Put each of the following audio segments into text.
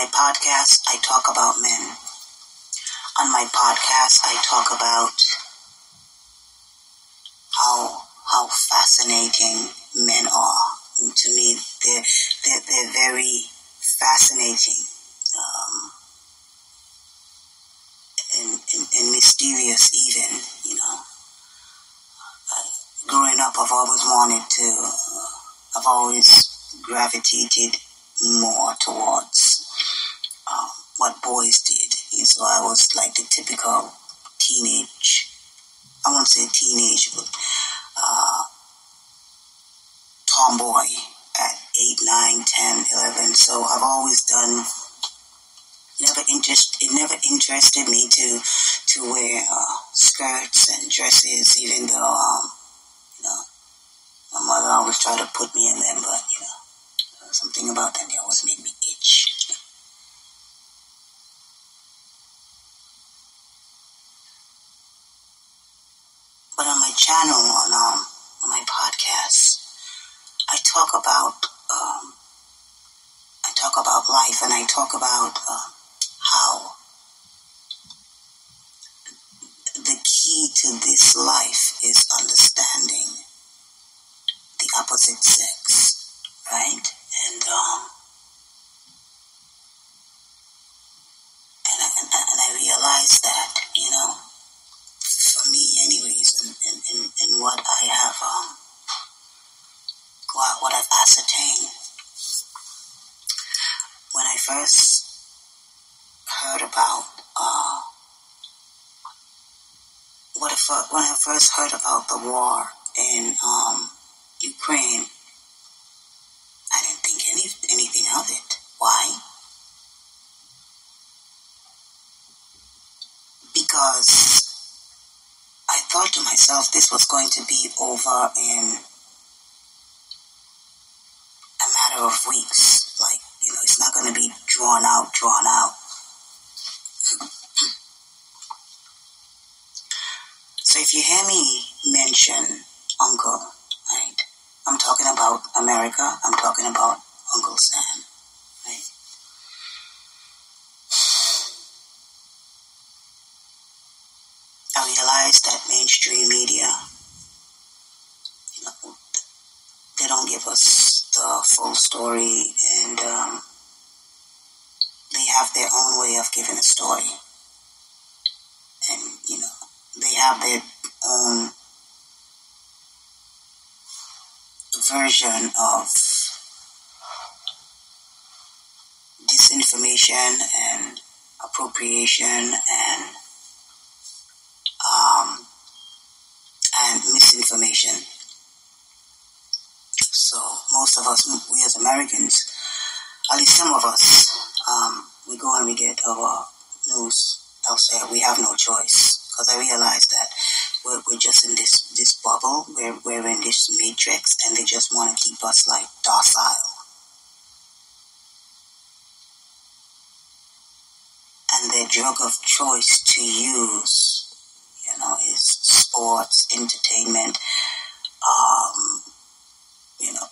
my podcast, I talk about men. On my podcast, I talk about how fascinating men are. And to me, they're very fascinating and mysterious even, you know. Growing up, I've always gravitated more towards what boys did. And so I was like the typical teenage, I won't say teenage, but tomboy at 8, 9, 10, 11. So I've always done, it never interested me to wear skirts and dresses, even though, you know, my mother always tried to put me in them, but, you know, something about them, they always made me itch. But on my channel, on my podcast, I talk about life, and I talk about how the key to this life is understanding the opposite sex, right? And I realized that, you know, for me anyways, and what I have, what I've ascertained, when I first heard about, when I first heard about the war in Ukraine, I didn't think anything of it. Why? Because I thought to myself this was going to be over in a matter of weeks. Like, you know, it's not going to be drawn out. So if you hear me mention Uncle, right, I'm talking about America, I'm talking about Uncle Sam, right? I realized that mainstream media, you know, they don't give us the full story, and they have their own way of giving a story. And, you know, they have their own version of disinformation and appropriation and misinformation. So most of us, we as Americans, at least some of us, we go and we get our news elsewhere. We have no choice, because I realize that we're just in this bubble, we're in this matrix, and they just want to keep us like docile. And their drug of choice to use, you know, is sports, entertainment, you know,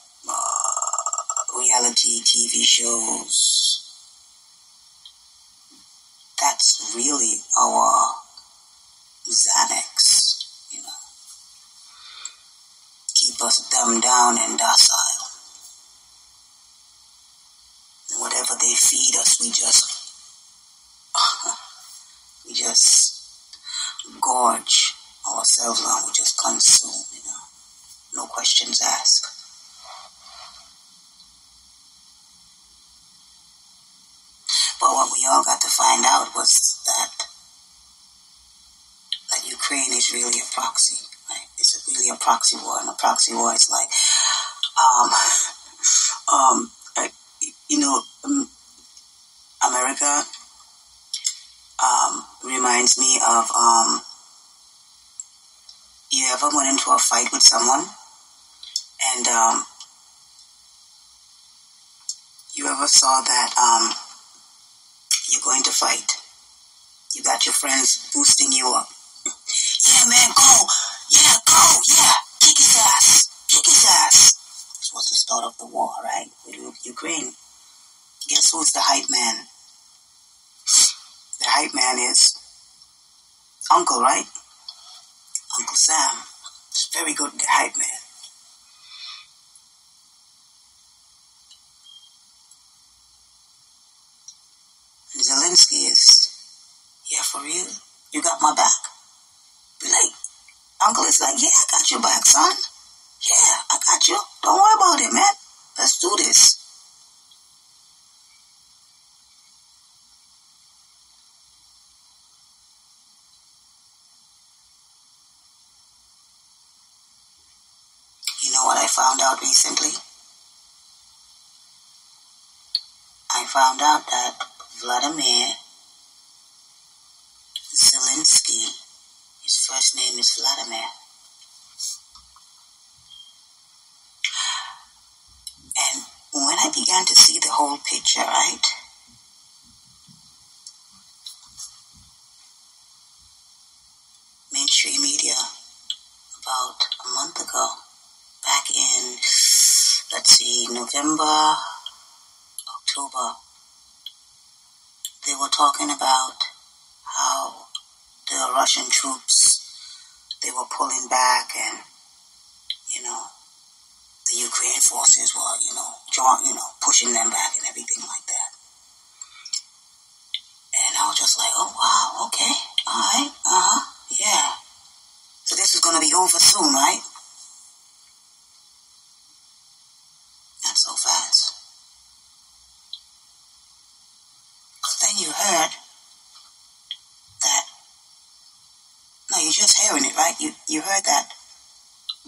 reality TV shows. That's really our Xanax, you know. Keep us dumbed down and docile. And whatever they feed us, we just gorge ourselves on, we just consume, you know. No questions asked. But what we all got to find out was that Ukraine is really a proxy, right? It's really a proxy war, and a proxy war is like, you know, America reminds me of, you ever went into a fight with someone, and you ever saw that you're going to fight, you got your friends boosting you up. Yeah, man, go, yeah, kick his ass. This was the start of the war, right, with Ukraine. Guess who's the hype man? hype man is Uncle, right? Uncle Sam. He's very good hype man. And Zelensky is, yeah, for real? You got my back? Be like, Uncle is like, yeah, I got your back, son. Yeah, I got you. Don't worry about it, man. Let's do this. You know what I found out recently? I found out that Vladimir Zelensky, his first name is Vladimir. And when I began to see the whole picture, right? Mainstream media about a month ago, back in, let's see, November, October, they were talking about how the Russian troops, they were pulling back, and, you know, the Ukraine forces were, pushing them back and everything like that. And I was just like, oh, wow, okay, all right, yeah. So this is going to be over soon, right? Not so fast. Because then you heard that, no, you're just hearing it, right? You heard that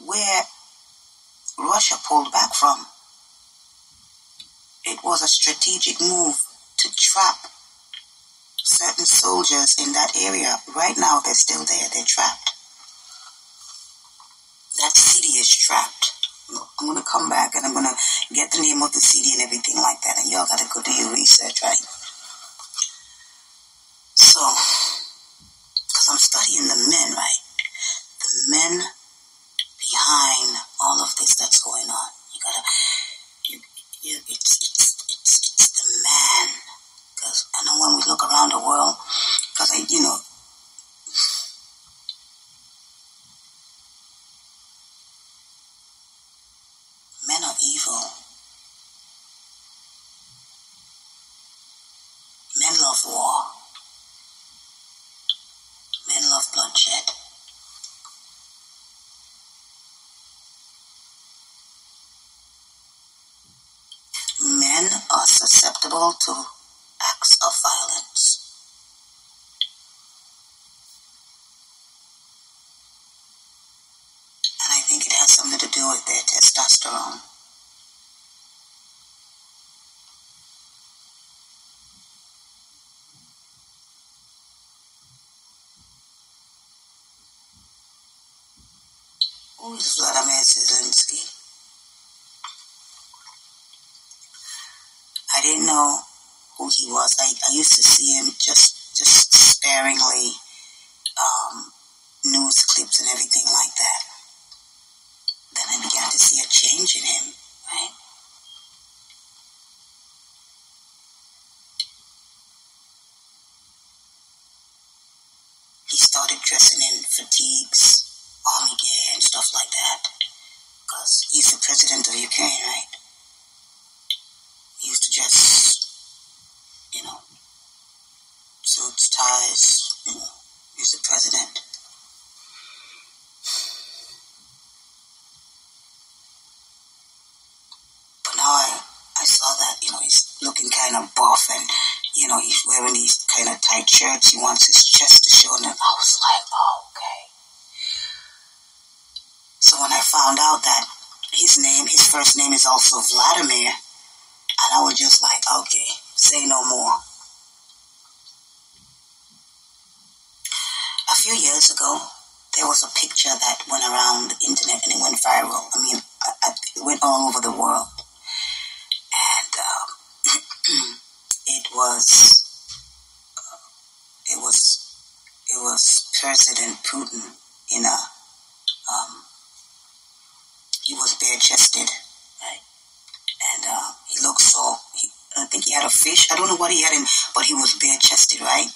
where Russia pulled back from, it was a strategic move to trap certain soldiers in that area. Right now, they're still there. They're trapped. That city is trapped. I'm going to come back and I'm going to get the name of the city and everything like that. And y'all got to go do your research, right? So, because I'm studying the men, right? The men behind all of this that's going on. You gotta, it's the man. Because I know when we look around the world, because men are evil. Men love war. Men love bloodshed. Men are susceptible to acts of violence. And I think it has something to do with their testosterone. Who is Vladimir Zelensky? I didn't know who he was. I used to see him just sparingly, news clips and everything like that. Then I began to see a change in him, right? He started dressing in fatigues, army gear and stuff like that, because he's the president of Ukraine, right? He used to dress, suits, ties, he's the president. But now I saw that, he's looking kind of buff and, he's wearing these kind of tight shirts. He wants his chest to show, and I was like, oh, okay. So when I found out that his first name is also Vladimir, and I was just like, okay, say no more. A few years ago, there was a picture that went around the internet and it went viral. I mean, it went all over the world. And it was President Putin in a, he was bare-chested, right? And he looked I think he had a fish. I don't know what he had in, but he was bare-chested, right?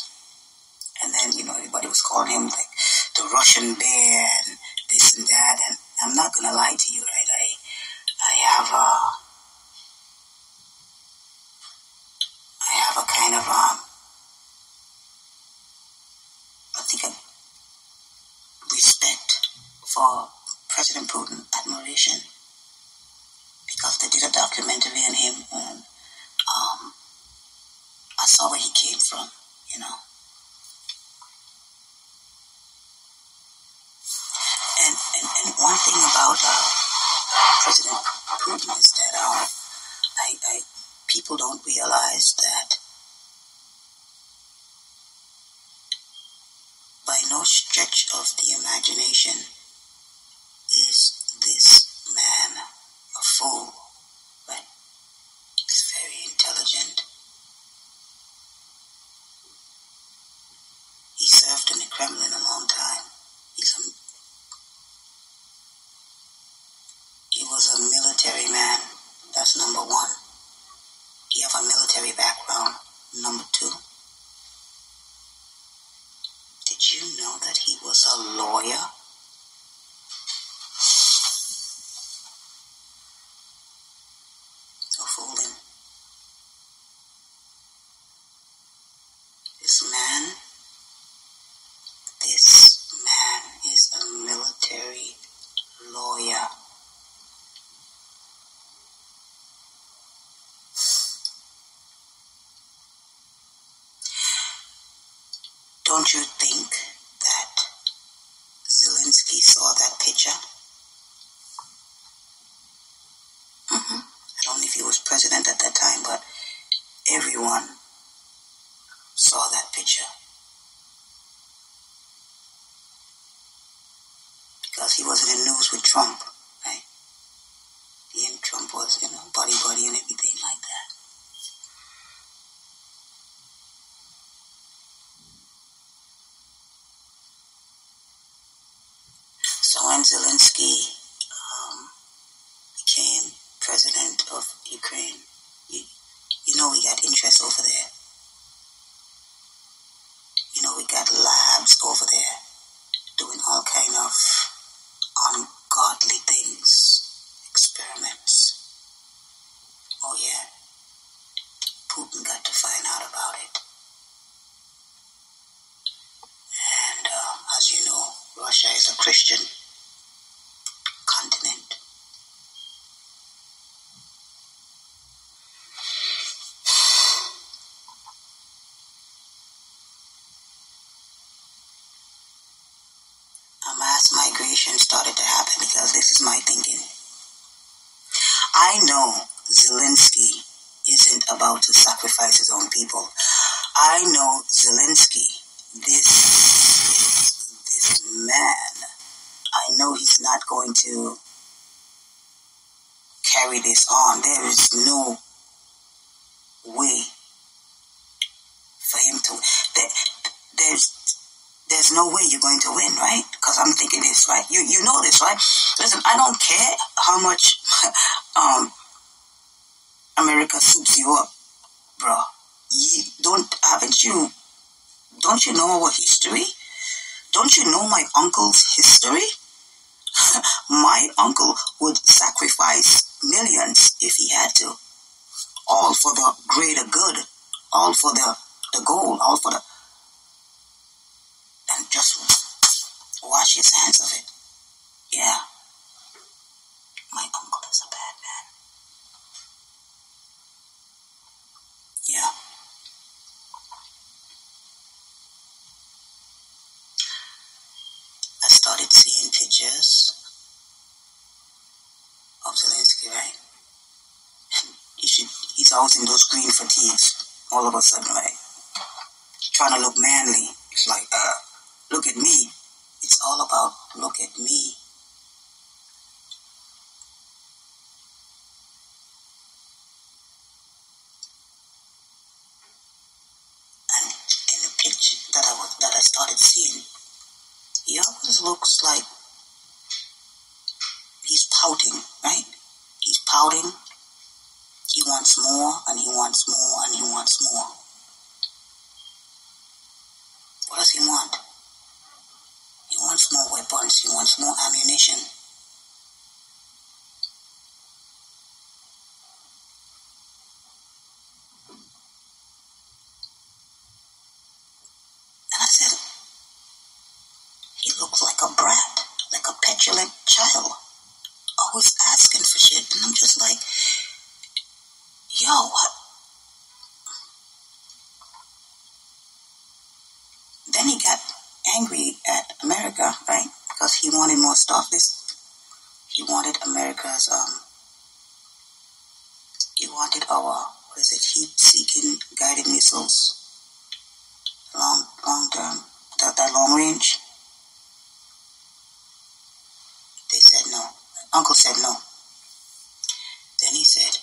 And then, everybody was calling him like the Russian bear and this and that. And I'm not going to lie to you, right? I have a kind of, I think a respect for President Putin, admiration, because they did a documentary on him, and I saw where he came from, And one thing about President Putin is that people don't realize that by no stretch of the imagination is this man a fool, right? He's very intelligent. He served in the Kremlin a long time. He was a military man. That's number one. He have a military background. Number two. Did you know that he was a lawyer? No fooling. This man is a military lawyer. Don't you think that Zelensky saw that picture? I don't know if he was president at that time, but everyone saw that picture. Because he was in the news with Trump, right? He and Trump was, buddy and everything like that. So when Zelensky became president of Ukraine, we got interest over there. We got labs over there doing all kind of ungodly things, experiments. Oh yeah, Putin got to find out about it. And as you know, Russia is a Christian continent. A mass migration started to happen because this is my thinking. I know Zelensky isn't about to sacrifice his own people. I know Zelensky, this man, I know he's not going to carry this on. There is no way for him to. There's no way you're going to win, right? Because I'm thinking this, right? You know this, right? Listen, I don't care how much America soups you up, bro. Don't you know our history? Don't you know my uncle's history? My uncle would sacrifice millions if he had to. All for the greater good. All for the goal. All for the... And just wash his hands of it. Yeah. My uncle is a bad man. Yeah. I started seeing pictures of Zelensky, right? He's always in those green fatigues all of a sudden, right? Trying to look manly. It's like, look at me. It's all about look at me. And in the picture that I started seeing, he always looks like he's pouting, right? He's pouting. He wants more, and he wants more, and he wants more. What does wants more ammunition. And I said, he looks like a brat, like a petulant child, always asking for shit. And I'm just like, yo, what? Then he got angry at America, right? Because he wanted more stuff. He wanted America's, he wanted our, heat-seeking guided missiles, long term, that long range. They said no. Uncle said no. Then he said,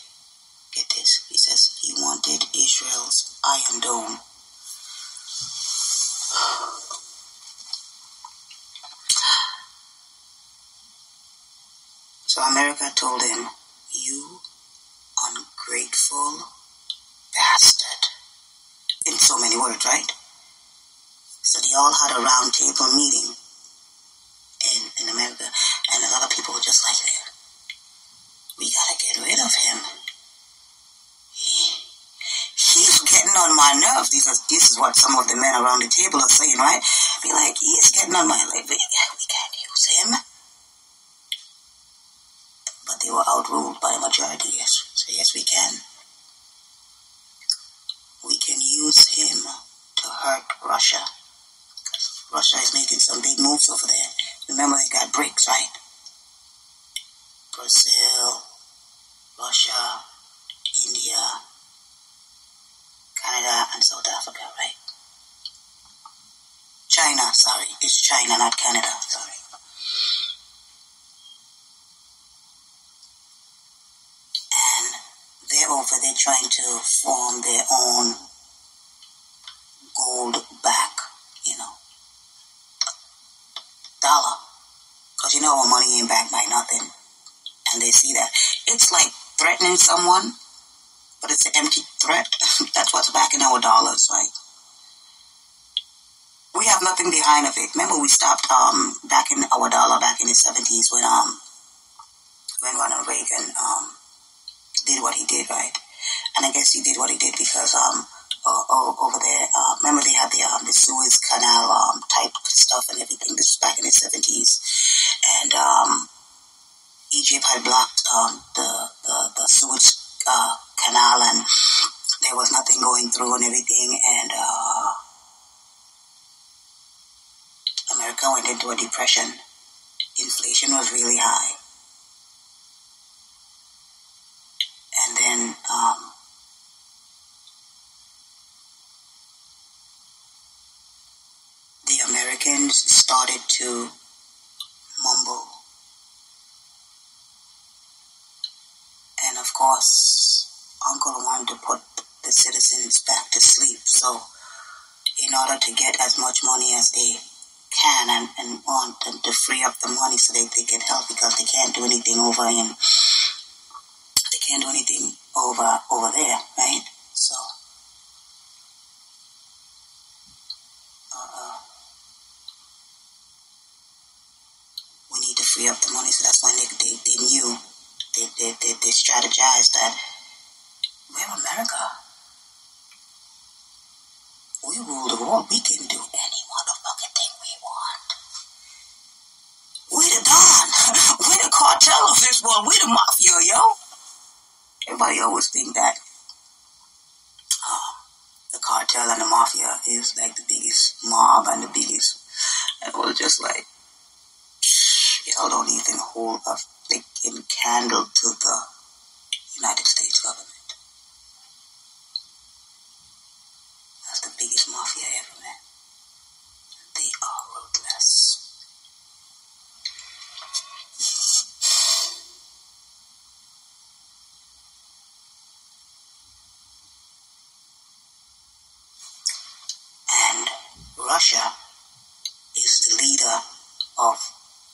get this, he says he wanted Israel's Iron Dome. So America told him, you ungrateful bastard. In so many words, right? So they all had a round table meeting in America, and a lot of people were just like, we gotta get rid of him. He's getting on my nerves. This is what some of the men around the table are saying, right? Be like, he's getting on my nerves. We can't use him. But they were outruled by a majority, yes. So yes, we can. We can use him to hurt Russia. Because Russia is making some big moves over there. Remember, they got BRICS, right? Brazil, Russia, India, Canada, and South Africa, right? China, sorry. It's China, not Canada, sorry. And they're over there trying to form their own gold back, dollar. Because our money ain't backed by nothing. And they see that. It's like threatening someone, but it's an empty threat. That's what's backing our dollars, right? We have nothing behind of it. Remember, we stopped backing our dollar back in the 70s when Ronald Reagan did what he did, right? And I guess he did what he did because over there, remember they had the Suez Canal type stuff and everything. This was back in the 70s, and Egypt had blocked the Suez Canal, and there was nothing going through and everything, and America went into a depression. Inflation was really high, and then the Americans started to mumble. And of course, Uncle wanted to put the citizens back to sleep. So in order to get as much money as they can and want them to free up the money so that they can help, because they can't do anything over there, right? So we need to free up the money. So that's when they knew, they strategized that we're America. We rule the world. We can do any motherfucking thing we want. We the Don. We the cartel of this world. We the mafia, yo. Everybody always think that the cartel and the mafia is like the biggest mob and the biggest. And it was just like, y'all don't even hold a freaking candle to the United States government. That's the biggest mafia ever, man. They are ruthless. And Russia is the leader of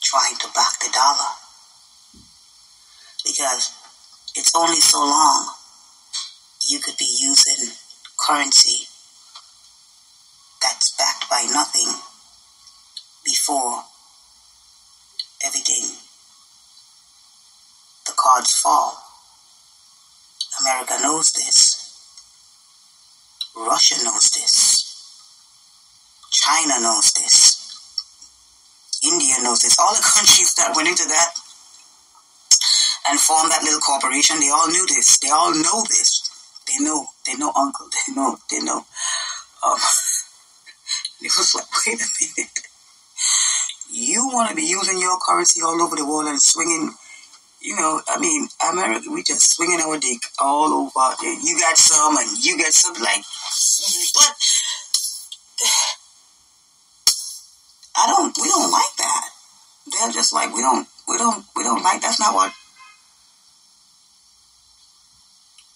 trying to back the dollar, because it's only so long you could be using currency that's backed by nothing before everything, the cards fall. America knows this. Russia knows this. China knows this. India knows this. All the countries that went into that and formed that little corporation, they all knew this. They all know this. They know, uncle. They know. It was like, wait a minute. You want to be using your currency all over the world and swinging, America, we just swinging our dick all over. You got some and you get some, like, but we don't like that. They're just like, we don't like, that's not what,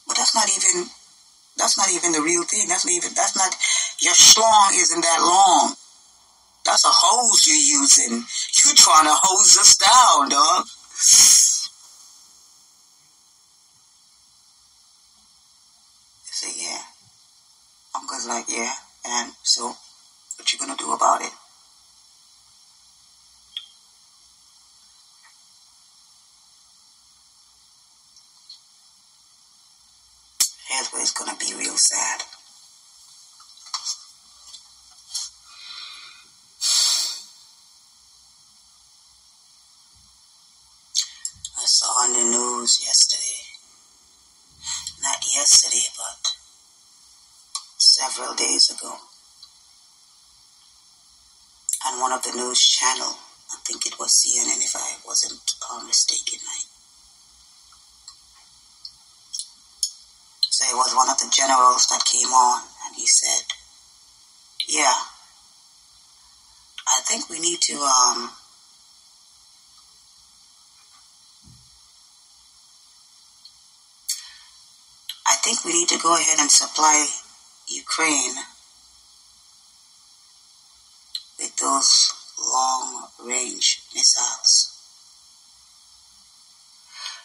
but that's not even the real thing. That's not, your schlong isn't that long. That's a hose you're using. You're trying to hose us down, dog. They say, yeah. Uncle's like, yeah. And so, what you gonna do about it? Here's where it's gonna be real sad. I saw on the news yesterday, not yesterday, but several days ago, on one of the news channel, I think it was CNN if I wasn't mistaken, right? So it was one of the generals that came on, and he said, yeah, I think we need to, go ahead and supply Ukraine with those long-range missiles.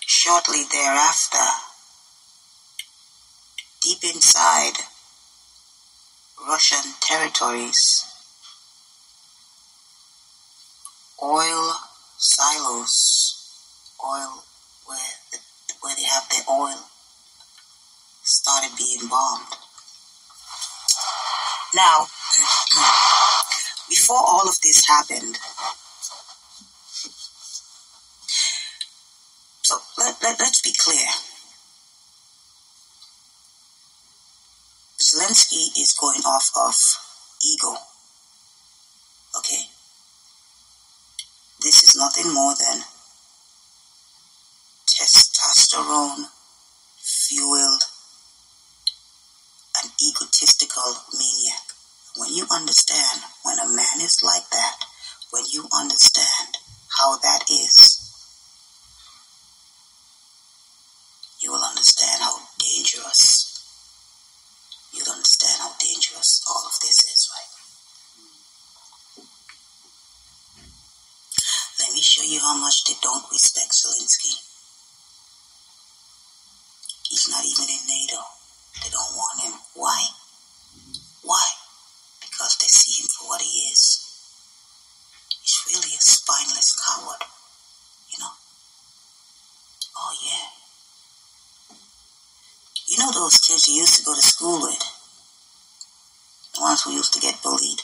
Shortly thereafter, deep inside Russian territories, oil silos, where they have their oil, started being bombed. Now, before all of this happened, so let's be clear. Zelensky is going off of ego. Okay? This is nothing more than testosterone fueled an egotistical maniac. When you understand, when a man is like that, when you understand how that is, you will understand how dangerous, you'll understand how dangerous all of this is, right? Let me show you how much they don't respect Zelensky. He's not even in NATO. They don't want him. Why? Why? Because they see him for what he is. He's really a spineless coward, you know? Oh, yeah. You know those kids you used to go to school with? The ones who used to get bullied?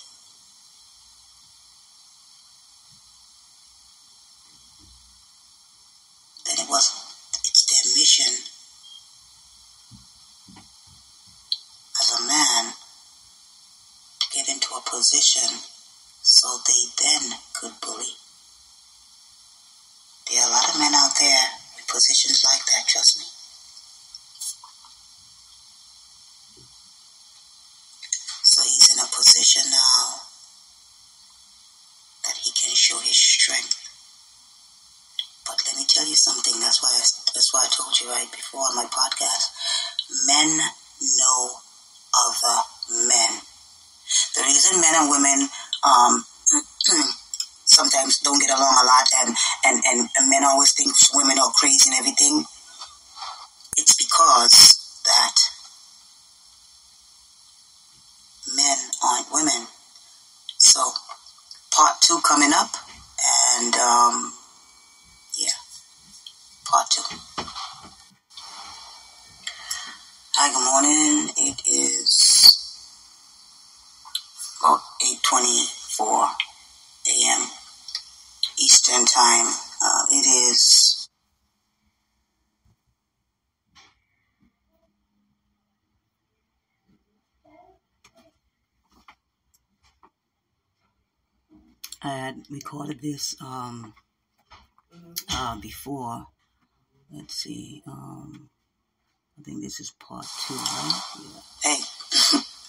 Then it's their mission as a man to get into a position so they then could bully. There are a lot of men out there with positions like that, trust me. So he's in a position now that he can show his strength. But let me tell you something, that's why I told you right before on my podcast. Men know other men. The reason men and women sometimes don't get along a lot and men always think women are crazy and everything, it's because that men aren't women. So part 2 coming up, and part 2. Hi, good morning. It is about 8:24 a.m. Eastern Time. It is I had recorded this before. Let's see. I think this is part 2, right? Yeah. Hey,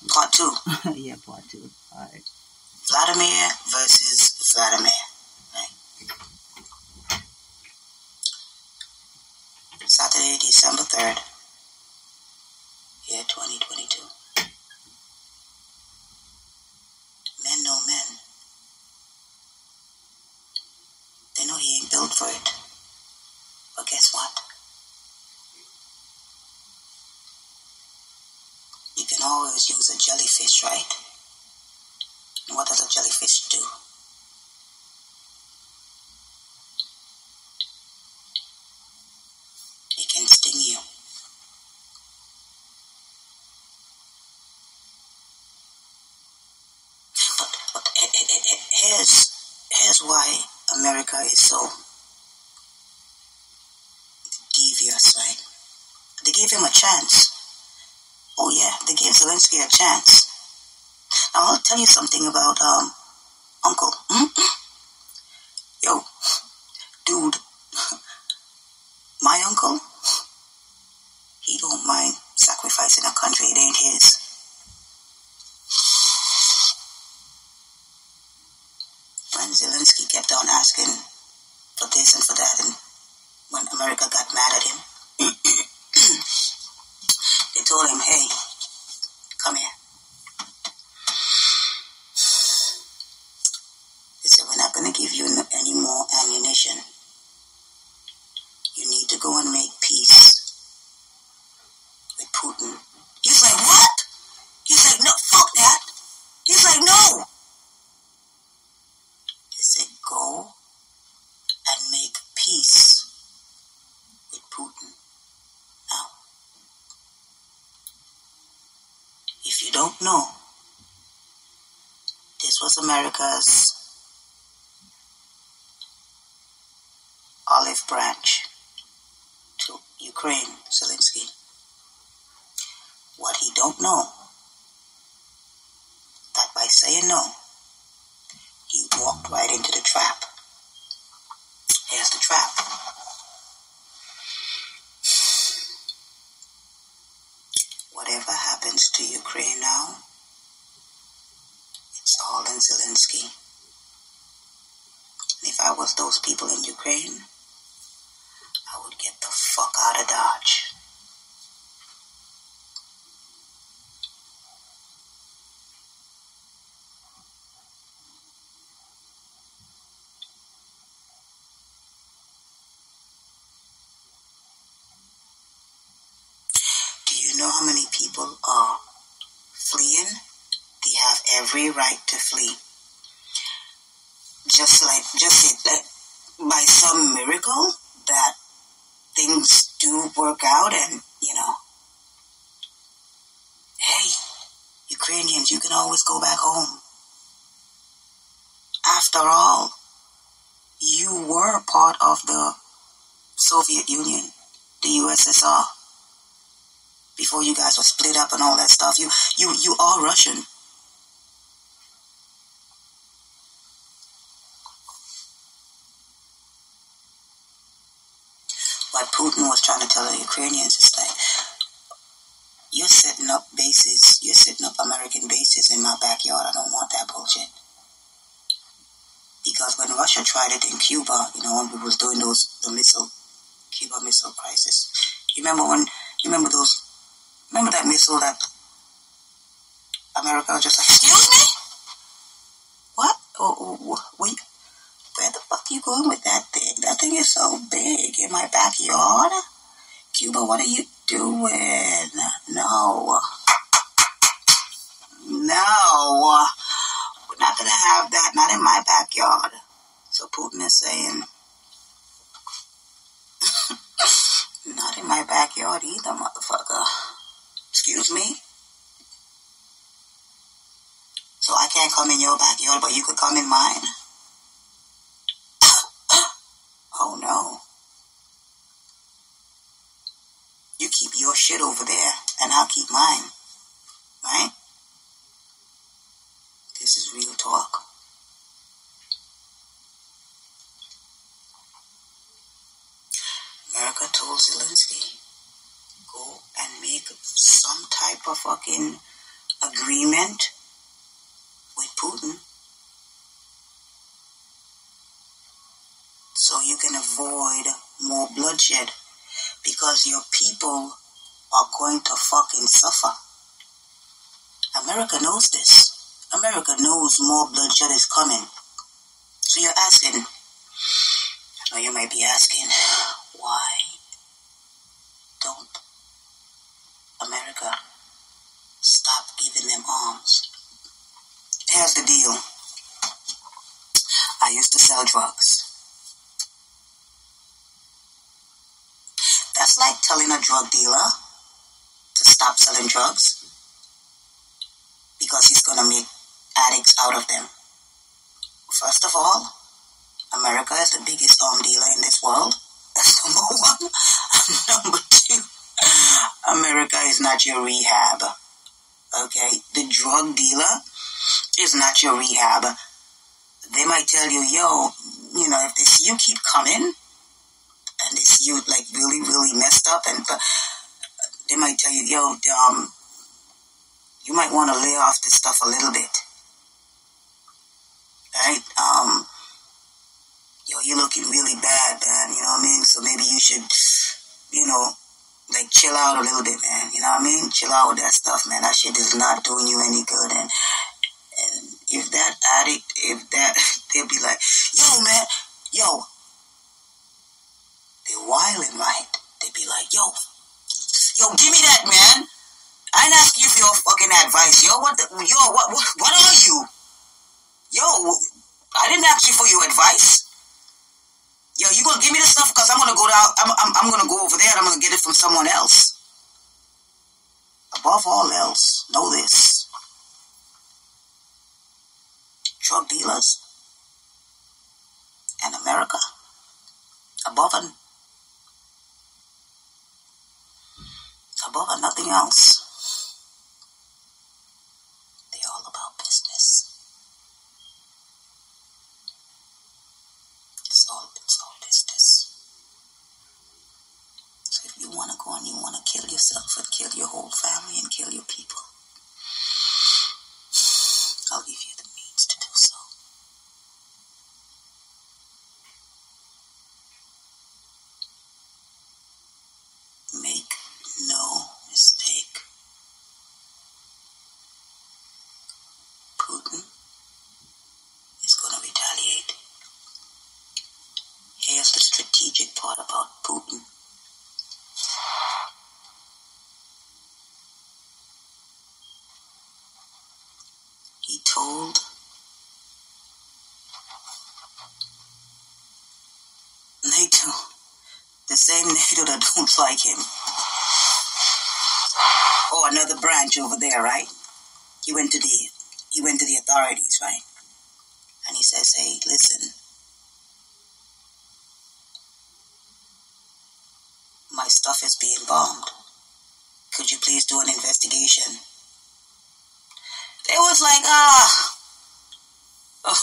part 2. Yeah, part 2. All right. Vladimir versus Vladimir. Right. Saturday, December 3rd, year 2022. Men know men. They know he ain't built for it. But guess what? You can always use a jellyfish, right? And what does a jellyfish do? It can sting you. But here's why America is so devious, right? They gave him a chance. Oh yeah, they gave Zelensky a chance. Now I'll tell you something about Uncle. Yo, dude, my uncle, he don't mind sacrificing a country. It ain't his. When Zelensky kept on asking for this and for that, and when America got mad at him, they told him, hey, come here. They said, we're not going to give you any more ammunition. You need to go and make peace with Putin. He's like, what? He's like, no, fuck that. He's like, no. They said, go and make peace with Putin. Now, if you don't know, this was America's olive branch to Ukraine, Zelensky. What he don't know, that by saying no, he walked right into the trap. Here's the trap. Whatever happens to Ukraine now, it's all in Zelensky. And if I was those people in Ukraine, I would get the fuck out of Dodge. Do you know how many people are fleeing? They have every right to flee. Just like by some miracle that things do work out, and hey, Ukrainians, you can always go back home. After all, you were part of the Soviet Union, the USSR. Before you guys were split up and all that stuff, you are Russian. What Putin was trying to tell the Ukrainians is like, you're setting up bases, you're setting up American bases in my backyard. I don't want that bullshit. Because when Russia tried it in Cuba, when we was doing the Cuba missile crisis, remember that missile that America was just like, excuse me? What? Where the fuck you going with that thing? That thing is so big in my backyard. Cuba, what are you doing? No. We're not going to have that, not in my backyard. So Putin is saying, my backyard either, motherfucker. Excuse me? So I can't come in your backyard, but you could come in mine? Oh no. You keep your shit over there, and I'll keep mine. Right? This is real talk. America told Zelensky, go and make some type of fucking agreement with Putin so you can avoid more bloodshed, because your people are going to fucking suffer. America knows this. America knows more bloodshed is coming. So you're asking, or you might be asking, why don't America stop giving them arms? Here's the deal. I used to sell drugs. That's like telling a drug dealer to stop selling drugs because he's going to make addicts out of them. First of all, America is the biggest arm dealer in this world. That's number one. Number two, America is not your rehab. Okay? The drug dealer is not your rehab. They might tell you, yo, you know, if this you keep coming, and this you like really, really messed up, and they might tell you, yo, you might want to lay off this stuff a little bit. Right? Yo, you're looking really bad, man, you know what I mean? So maybe you should, you know, like chill out a little bit, man, you know what I mean? Chill out with that stuff, man. That shit is not doing you any good. And if that addict, they'll be like, yo, man, yo, they're wilding, right? They'd be like, yo, give me that, man. I ain't asking you for your fucking advice, yo. What are you? Yo, I didn't ask you for your advice. Yo, you gonna give me the stuff because I'm gonna go down. I'm gonna go over there and I'm gonna get it from someone else. Above all else, know this: drug dealers and America, above and nothing else. They're all about business. It's all business. So if you want to go and you want to kill yourself and kill your whole family and kill your people, I'll give you the means to do so. Make no mistake. Putin is going to retaliate. Here's the strategic part about Putin. He told NATO, the same NATO that don't like him, or another branch over there, right? He went to the authorities, right? And he says, hey, listen, my stuff is being bombed. Could you please do an investigation? They was like,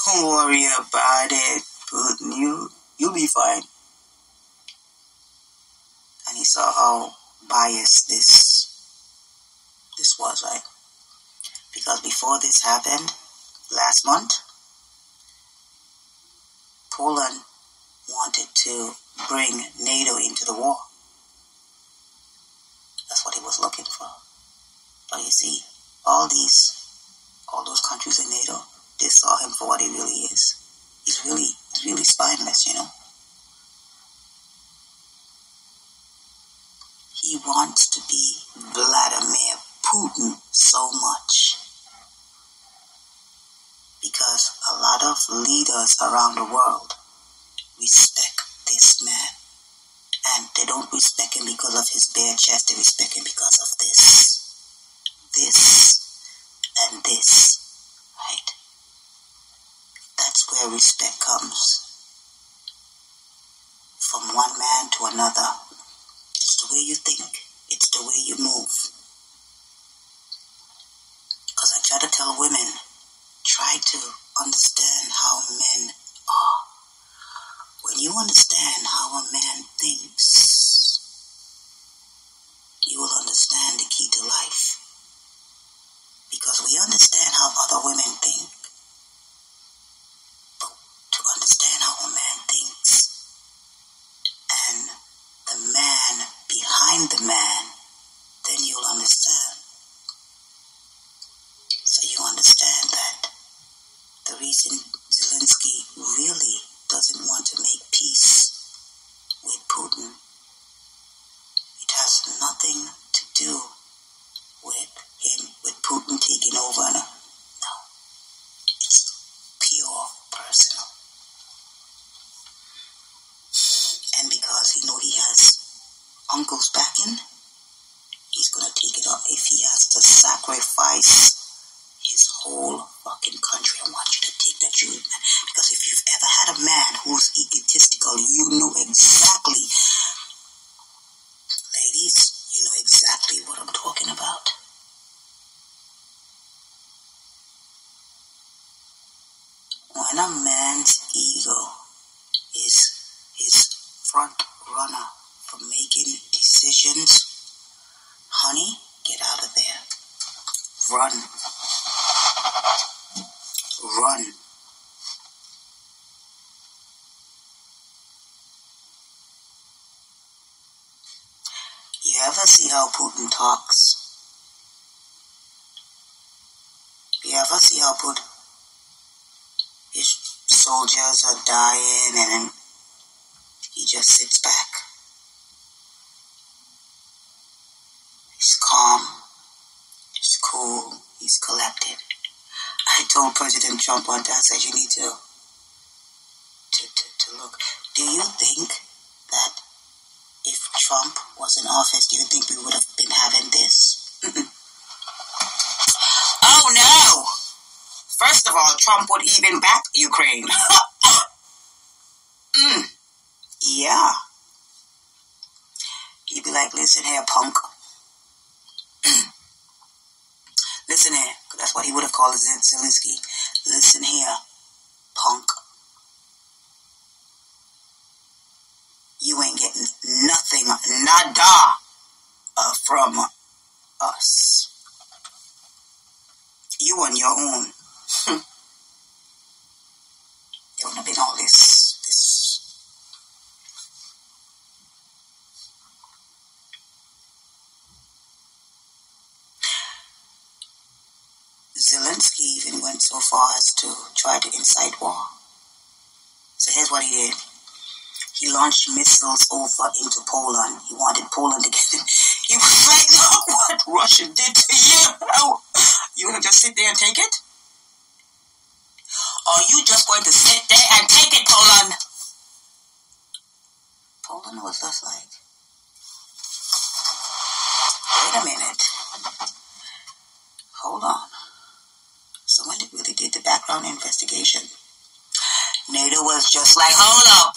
don't worry about it, Putin. You'll be fine. And he saw how biased this was, right? Because before this happened, last month, Poland wanted to bring NATO into the war. That's what he was looking for. But you see, all those countries in NATO, they saw him for what he really is. He's really spineless, you know. He wants to be Vladimir Putin so much because a lot of leaders around the world respect this man and They don't respect him because of his bare chest. They respect him because of this, and this. Right? That's where respect comes. From one man to another. It's the way you think. It's the way you move. Because I try to tell women, try to understand how men are. When you understand how a man thinks, you will understand the key to life. Because we understand how other women think. But to understand how a man thinks, and the man behind the man, then you'll understand. So you understand that the reason Zelensky really doesn't want to make peace with Putin, it has nothing to do with him, with Putin taking over. No, it's pure personal. And because he know he has uncles backing, he's going to take it up. If he has to sacrifice his whole fucking country, I want you to take that treatment. Because if you've ever had a man who's egotistical, you know exactly, ladies, you know exactly what I'm talking about. When a man's ego is his front runner for making decisions, honey, get out of there. Run. Run. You ever see how Putin talks? You ever see how his soldiers are dying and then he just sits back? He's calm. He's cool. He's collected. I told President Trump one time, I said, you need to look. Do you think that if Trump was in office, do you think we would have been having this? Oh no! First of all, Trump would even back Ukraine. Yeah. He'd be like, listen here, punk. Listen here, because that's what he would have called Zelensky. Listen here, punk. You ain't getting nothing, nada, from us. You on your own. There wouldn't have been all this. Zelensky even went so far as to try to incite war. So here's what he did. He launched missiles over into Poland. He wanted Poland to get it. He was like, look what Russia did to you. You going to just sit there and take it? Or are you just going to sit there and take it, Poland? Poland was just like, wait a minute. Hold on. So when they really did the background investigation, NATO was just like, hold up.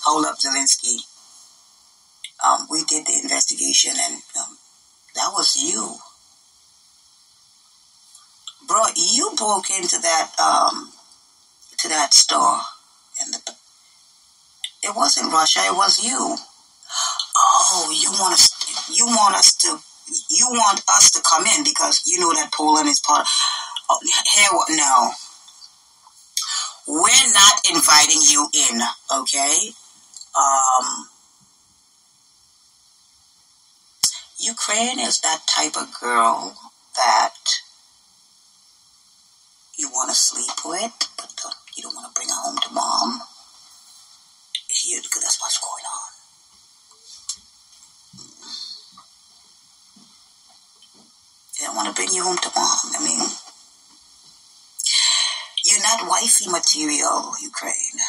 Hold up, Zelensky. We did the investigation and that was you. Bro, you broke into that store and it wasn't Russia, it was you. Oh, you want us to come in because you know that Poland is part of no. We're not inviting you in, okay? Ukraine is that type of girl that you want to sleep with, but you don't want to bring her home to mom. Because that's what's going on. They don't want to bring you home to mom. I mean, you're not wifey material, Ukraine.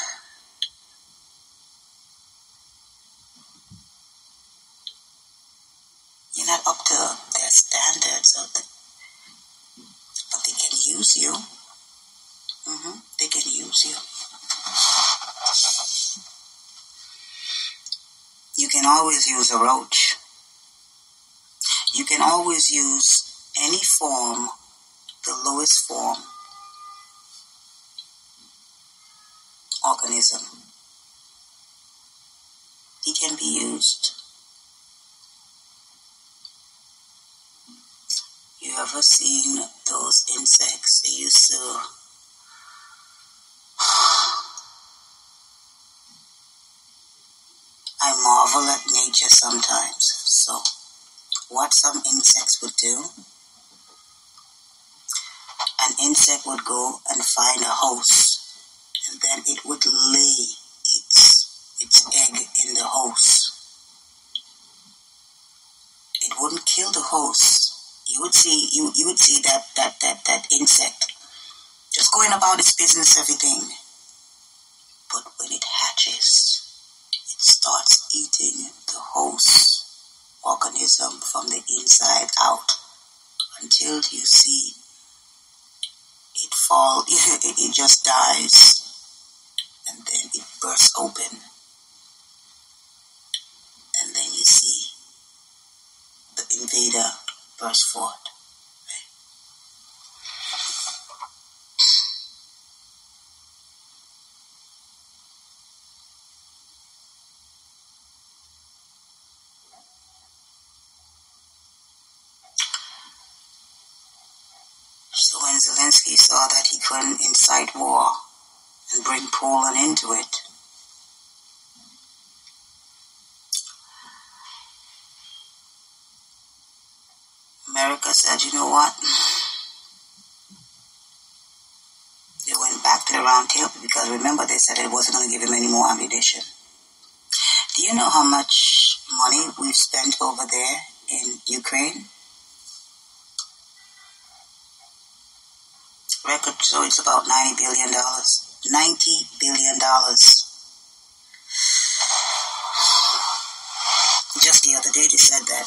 helps you. You can always use a roach. You can always use any form, the lowest form, organism. It can be used. You ever seen those insects? They used to I marvel at nature sometimes. So, what some insects would do, an insect would go and find a host, and then it would lay its egg in the host. It wouldn't kill the host. You would see that insect just going about its business, everything. But when it hatches, it starts eating the host organism from the inside out until you see it fall. It just dies, and then it bursts open, and then you see the invader burst forth. So when Zelensky saw that he couldn't incite war and bring Poland into it, America said, you know what? They went back to the round table because remember they said it wasn't going to give him any more ammunition. Do you know how much money we've spent over there in Ukraine? Record show it's about $90 billion. $90 billion. Just the other day they said that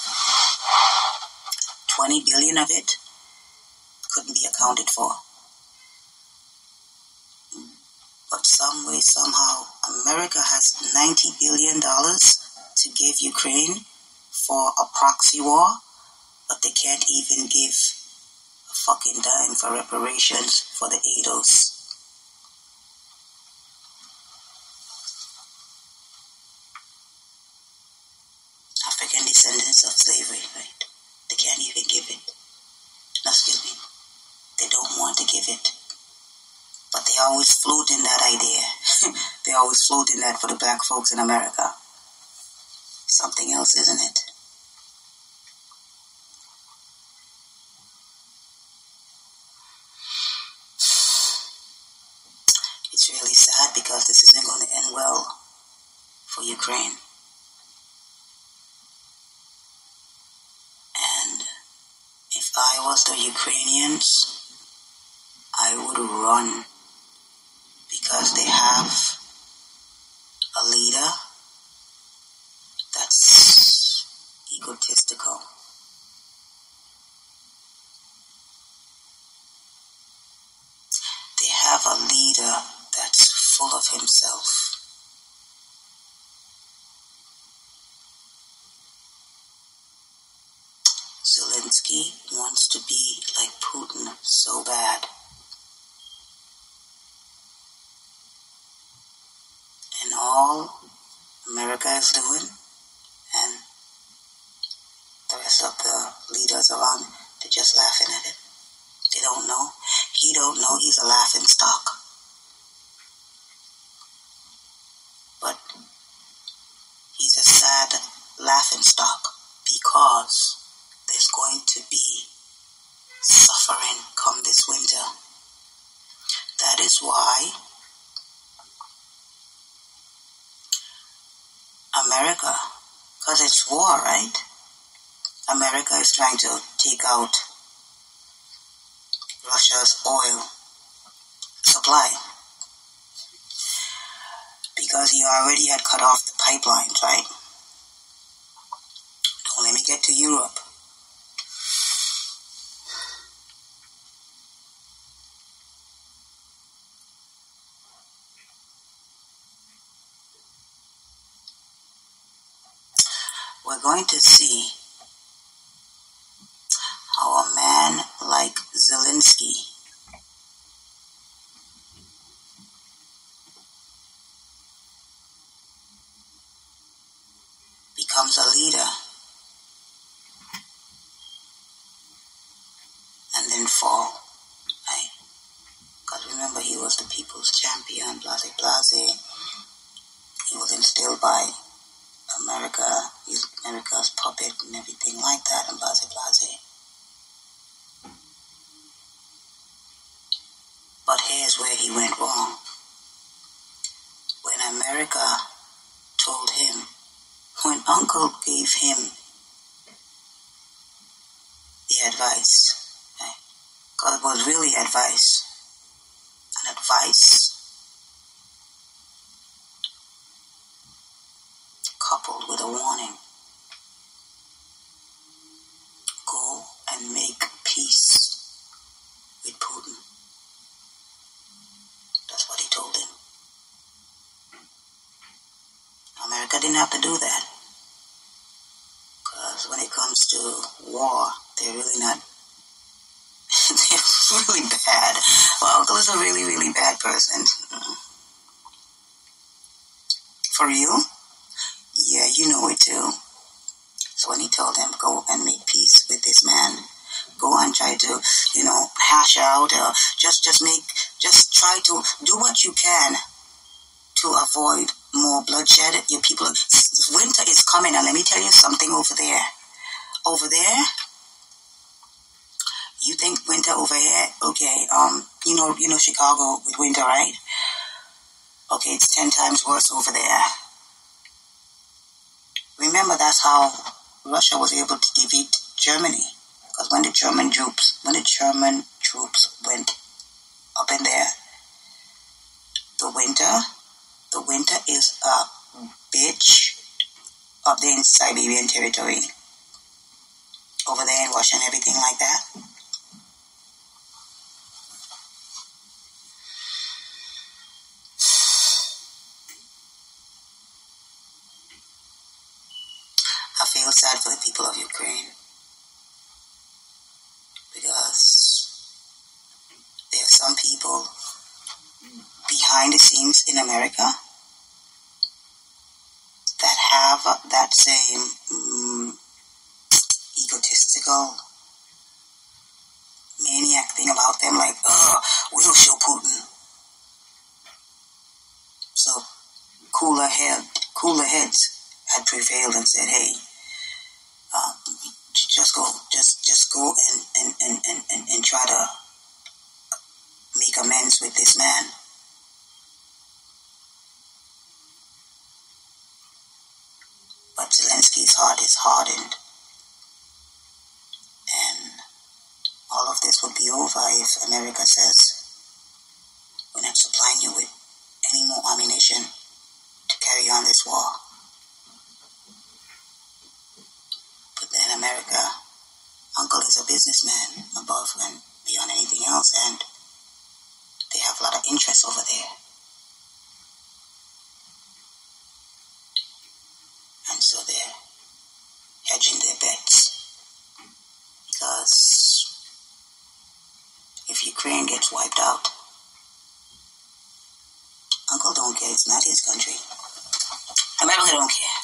20 billion of it couldn't be accounted for. But some way, somehow, America has $90 billion to give Ukraine for a proxy war, but they can't even give a fucking dime for reparations for the ADOS. African descendants of slavery, right? They can't even give it. No, excuse me. They don't want to give it. But they always float in that idea. They always float in that for the black folks in America. Something else, isn't it? It's really sad because this isn't going to end well for Ukraine. And if I was the Ukrainians, I would run because they have a leader that's egotistical. They have a leader that's full of himself. Zelensky wants to be like Putin so bad. And all America is doing, and the rest of the leaders around, they're just laughing at it. They don't know. He don't know he's a laughing stock. But he's a sad laughing stock because there's going to be suffering come this winter. That is why America, because it's war, right? America is trying to take out Russia's oil supply because he already had cut off the pipelines, right? Don't let me get to Europe. going to see how a man like Zelensky becomes a leader and then fall, right? Because remember, he was the people's champion, blase blase. He was instilled by America, he's America's puppet and everything like that, and blase blase. But here's where he went wrong. When America told him, when Uncle gave him the advice, right? Because it was really advice. An advice coupled with a warning. Go and make peace with Putin. That's what he told him. America didn't have to do that. Because when it comes to war, they're really not, they're really bad. Well, Uncle is a really, really bad person. For real? Yeah, you know it too. So when he told him, go and make peace with this man, go and try to, hash out, just try to do what you can to avoid more bloodshed. Your people, winter is coming, and let me tell you something over there. Over there, you think winter over here? Okay, you know Chicago with winter, right? Okay, it's 10 times worse over there. Remember, that's how Russia was able to defeat Germany. Because when the German troops went up in there, the winter is a bitch up there in Siberian territory. Over there in Russia and everything like that. I feel sad for the people of Ukraine because there are some people behind the scenes in America that have that same egotistical maniac thing about them, like, we'll show Putin. So cooler heads had prevailed and said, hey, just go and try to make amends with this man. But Zelensky's heart is hardened, and all of this would be over if America says, we're not supplying you with any more ammunition to carry on this war. But then America, Uncle is a businessman above and beyond anything else, and they have a lot of interest over there. And so they're hedging their bets. Because if Ukraine gets wiped out, Uncle don't care. It's not his country. America don't care.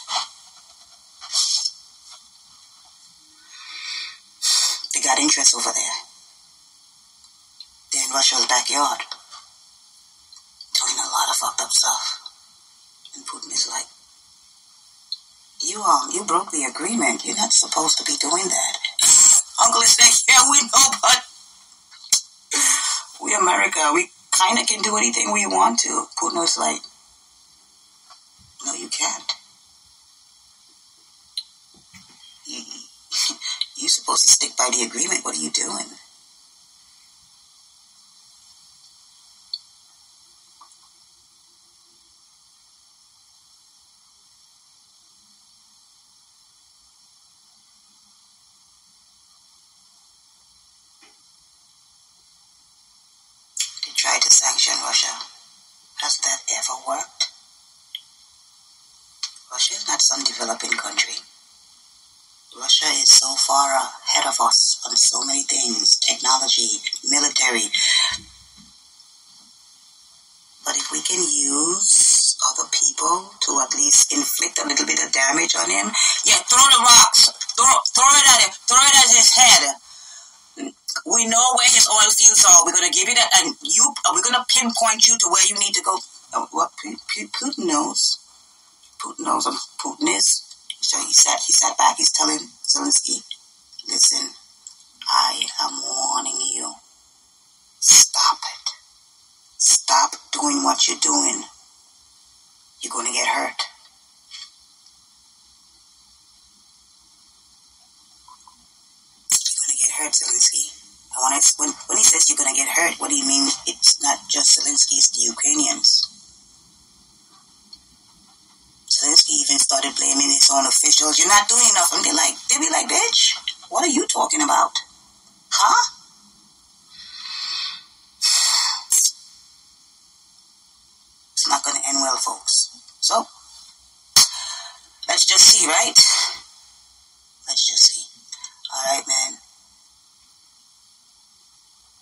They got interest over there. They're in Russia's backyard, doing a lot of fucked up stuff. And Putin is like, you broke the agreement. You're not supposed to be doing that. Uncle is saying, yeah, we know, but we America, we kind of can do anything we want to. Putin was like, no, you can't. You're supposed to stick by the agreement. What are you doing? They tried to sanction Russia. Has that ever worked? Russia is not some developing country. Russia is so far ahead of us on so many things, technology, military. But if we can use other people to at least inflict a little bit of damage on him, yeah, throw the rocks, throw it at him, throw it at his head. We know where his oil fields are. We're gonna give you that, and we're gonna pinpoint you to where you need to go. What Putin knows. Putin knows who Putin is. So he sat back. He's telling Zelensky, "Listen, I am warning you. Stop it. Stop doing what you're doing. You're going to get hurt." You're going to get hurt, Zelensky. When he says you're going to get hurt, what do you mean? It's not just Zelensky, it's the Ukrainians. Zelensky even started blaming his own officials. You're not doing enough. And they'll be like, bitch, what are you talking about? Huh? It's not going to end well, folks. So, let's just see, right? Let's just see. All right, man.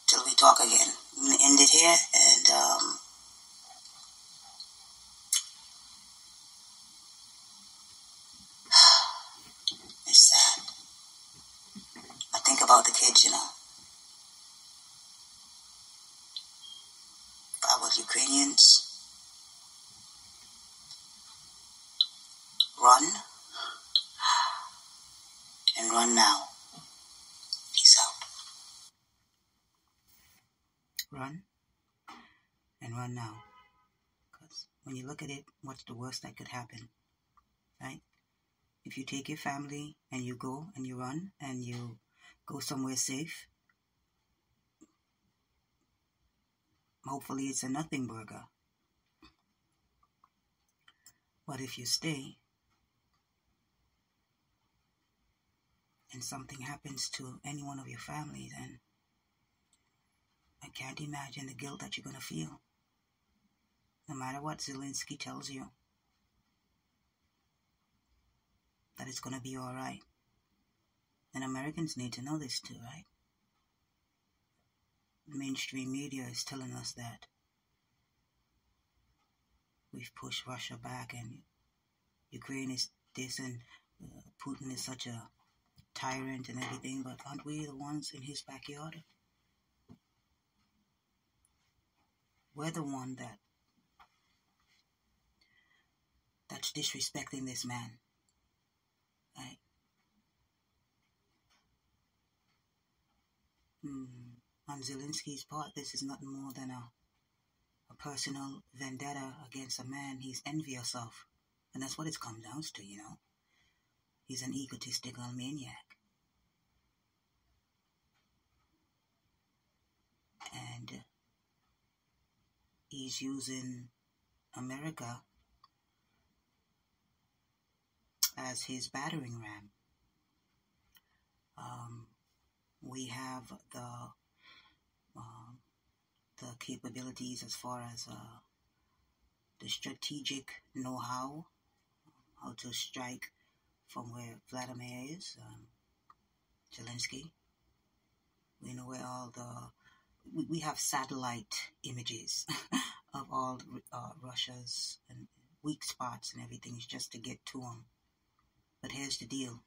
Till we talk again. I'm going to end it here, and it's sad. I think about the kids, If I was Ukrainians, run, and run now. Peace out. Run, and run now. Because when you look at it, what's the worst that could happen, right? If you take your family and you go and you run and you go somewhere safe, hopefully it's a nothing burger. But if you stay and something happens to any one of your family, then I can't imagine the guilt that you're going to feel. No matter what Zelensky tells you, that it's going to be all right. And Americans need to know this too, right? The mainstream media is telling us that we've pushed Russia back and Ukraine is this and Putin is such a tyrant and everything, but aren't we the ones in his backyard? We're the one that's disrespecting this man, right? On Zelensky's part, this is nothing more than a personal vendetta against a man he's envious of. And that's what it comes down to, He's an egotistical maniac. And he's using America as his battering ram. We have the capabilities as far as the strategic know-how, how to strike from where Vladimir is, Zelensky. We know where all we have satellite images of all Russia's and weak spots and everything. It's just to get to them. But here's the deal.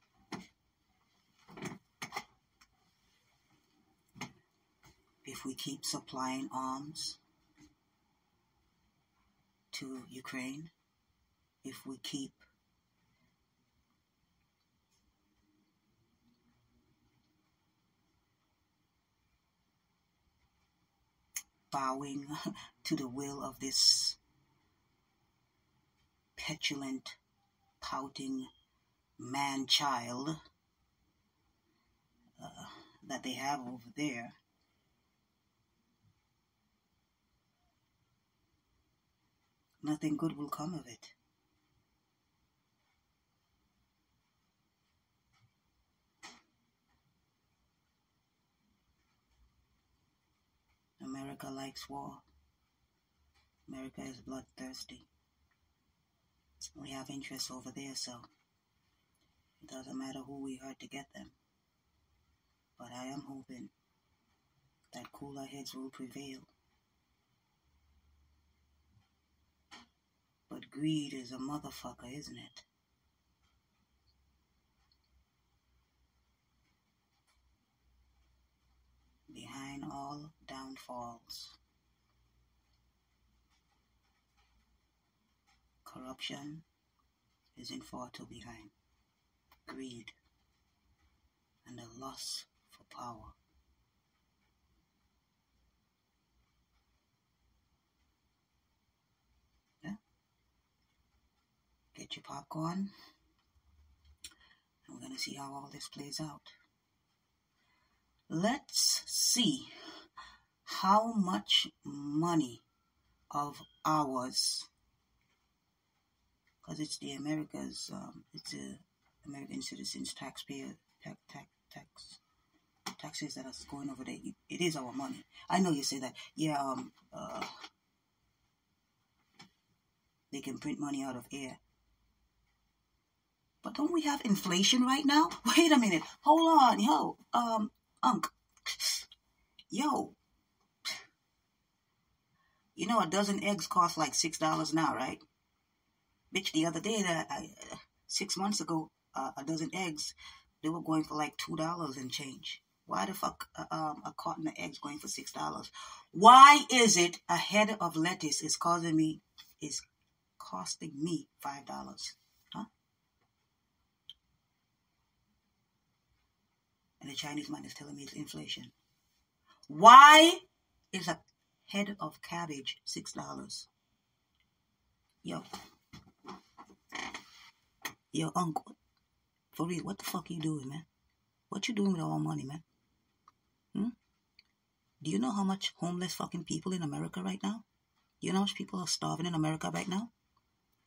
If we keep supplying arms to Ukraine, if we keep bowing to the will of this petulant, pouting man-child that they have over there, nothing good will come of it. America likes war. America is bloodthirsty. We have interests over there, so It doesn't matter who we hurt to get them. But I am hoping that cooler heads will prevail. But greed is a motherfucker, isn't it? Behind all downfalls, corruption isn't far too behind. Greed and the lust for power. Yeah? Get your popcorn. And we're going to see how all this plays out. Let's see how much money of ours, because it's the America's, it's the American citizens' taxpayer taxes that are going over there. It is our money. I know you say that. Yeah, they can print money out of air. But don't we have inflation right now? Wait a minute. Hold on, yo, yo. You know a dozen eggs cost like $6 now, right? Bitch, the other day, 6 months ago, a dozen eggs, they were going for like $2 and change. Why the fuck a carton of eggs going for $6? Why is it a head of lettuce is costing me $5? Huh? And the Chinese man is telling me it's inflation. Why is a head of cabbage $6? Yo, uncle, for real, what the fuck you doing, man? What you doing with our money, man? Do you know how much homeless fucking people in America right now? You know how much people are starving in America right now?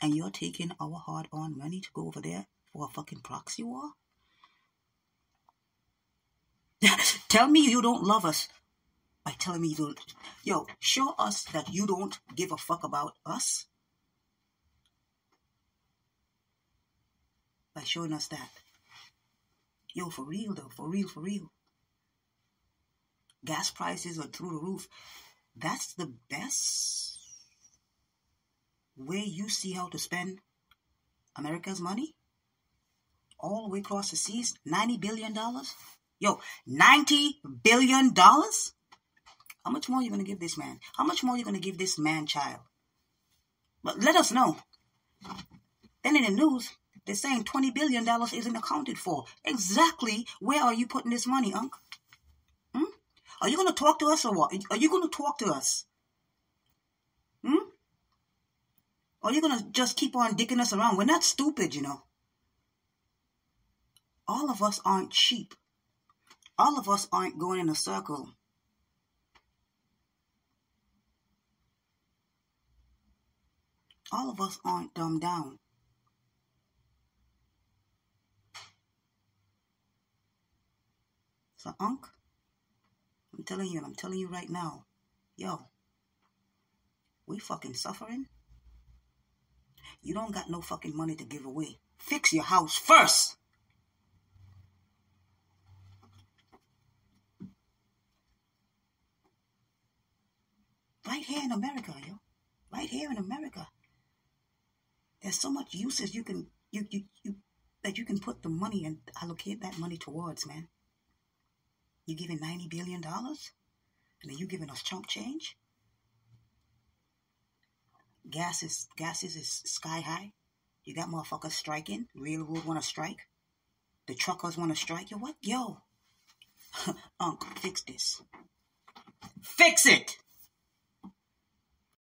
And you're taking our hard-earned money to go over there for a fucking proxy war? Tell me you don't love us by telling me you don't. Yo, show us that you don't give a fuck about us by showing us that. Yo, for real though, for real. Gas prices are through the roof. That's the best way you see how to spend America's money? All the way across the seas? $90 billion? Yo, $90 billion? How much more are you going to give this man? How much more are you going to give this man-child? But let us know. Then in the news, they're saying $20 billion isn't accounted for. Exactly where are you putting this money, Unc? Are you going to talk to us or what? Are you going to talk to us? Or are you going to just keep on dicking us around? We're not stupid, you know. All of us aren't sheep. All of us aren't going in a circle. All of us aren't dumbed down. So, Unc, I'm telling you, and I'm telling you right now, yo, we fucking suffering. You don't got no fucking money to give away. Fix your house first. Right here in America, yo. Right here in America. There's so much uses you can that you can put the money and allocate that money towards, man. You giving $90 billion? And then you giving us chump change? Gas is sky high. You got motherfuckers striking. Railroad want to strike. The truckers want to strike. Yo, what? Yo. Unc, fix this. Fix it!